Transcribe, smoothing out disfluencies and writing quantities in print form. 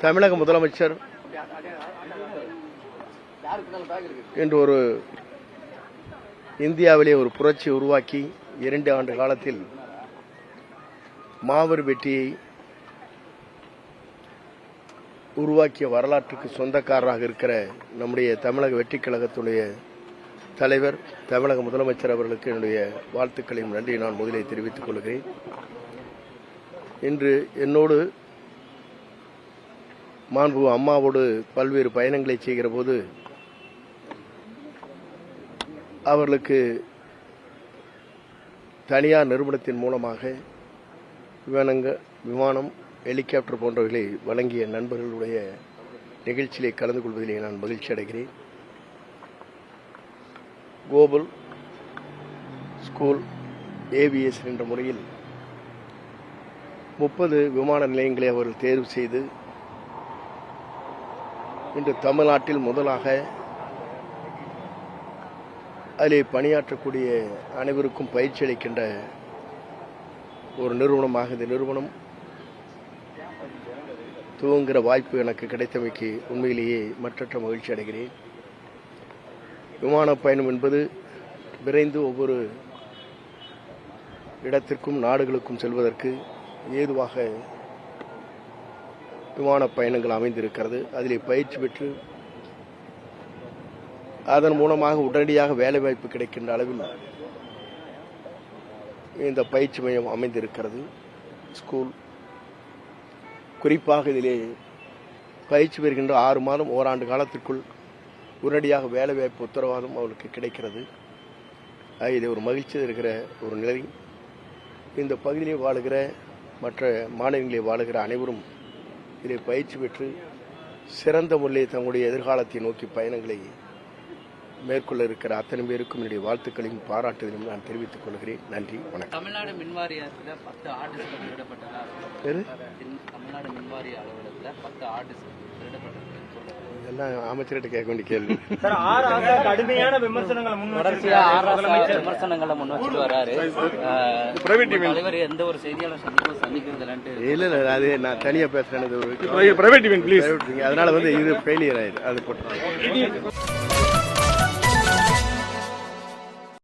தமிழக முதலமைச்சர் என்று ஒரு இந்தியாவிலே ஒரு புரட்சி உருவாக்கி 2 ஆண்டு காலத்தில் மாபெரும் வெற்றியை உருவாக்கிய வரலாற்றுக்கு சொந்தக்காரராக இருக்கிற நம்முடைய தமிழக வெற்றிக் கழகத்துடைய தலைவர் தமிழக முதலமைச்சர் அவர்களுக்கு என்னுடைய வாழ்த்துக்களையும் நன்றி நான் முதலில் தெரிவித்துக் கொள்கிறேன். இன்று என்னோடு மாண்பு அம்மாவோடு பல்வேறு பயணங்களை செய்கிற போது அவர்களுக்கு தனியார் நிறுவனத்தின் மூலமாக விமானம் ஹெலிகாப்டர் போன்றவர்களை வழங்கிய நண்பர்களுடைய நிகழ்ச்சியிலே கலந்து கொள்வதிலே நான் மகிழ்ச்சி அடைகிறேன். குளோபல் ஸ்கூல் ஏவியேஷன் என்ற முறையில் 30 விமான நிலையங்களை அவர்கள் தேர்வு செய்து இன்று தமிழ்நாட்டில் முதலாக அதிலே பணியாற்றக்கூடிய அனைவருக்கும் பயிற்சி அளிக்கின்ற ஒரு நிறுவனமாக இந்த நிறுவனம் துவங்குகிற வாய்ப்பு எனக்கு கிடைத்தமைக்கு உண்மையிலேயே மற்றற்ற மகிழ்ச்சி அடைகிறேன். விமான பயணம் என்பது விரைந்து ஒவ்வொரு இடத்திற்கும் நாடுகளுக்கும் செல்வதற்கு ஏதுவாக விமான பயணங்கள் அமைந்திருக்கிறது. அதிலே பயிற்சி பெற்று அதன் மூலமாக உடனடியாக வேலைவாய்ப்பு கிடைக்கின்ற அளவில் இந்த பயிற்சி மையம் அமைந்திருக்கிறது. ஸ்கூல் குறிப்பாக இதிலே பயிற்சி பெறுகின்ற 6 மாதம் ஓராண்டு காலத்திற்குள் உடனடியாக வேலைவாய்ப்பு உத்தரவாதம் அவர்களுக்கு கிடைக்கிறது. இது ஒரு மகிழ்ச்சி இருக்கிற ஒரு நிலை. இந்த பகுதியிலே வாழுகிற மற்ற மாநிலங்களில் வாழுகிற அனைவரும் இதை பயிற்சி பெற்று சிறந்த முறையில் தங்களுடைய எதிர்காலத்தை நோக்கி பயணங்களை மேற்கொள்ள இருக்கிற அத்தனை பேருக்கும் என்னுடைய வாழ்த்துக்களையும் பாராட்டுதலையும் நான் தெரிவித்துக் கொள்கிறேன். நன்றி, வணக்கம். தமிழ்நாடு மின்வாரியத்தில் 10 ஆர்டிஸ்ட் திருடப்பட்டதா? தமிழ்நாடு மின்வாரிய அலுவலகத்தில் 10 ஆர்டிஸ்ட் திருடப்பட்டது. இதெல்லாம் அமைச்சர்கிட்ட கேட்க வேண்டிய கேள்வி. கடுமையான விமர்சனங்களை முன் வச்சுட்டு வராரு. தலைவர் எந்த ஒரு செய்தியாளர் சந்திக்கிறது இல்ல அது நான் தனியா பேசுறேன். Private event please. அதனால இது ஃபெயிலியர் ஆயிரு அது போட்டு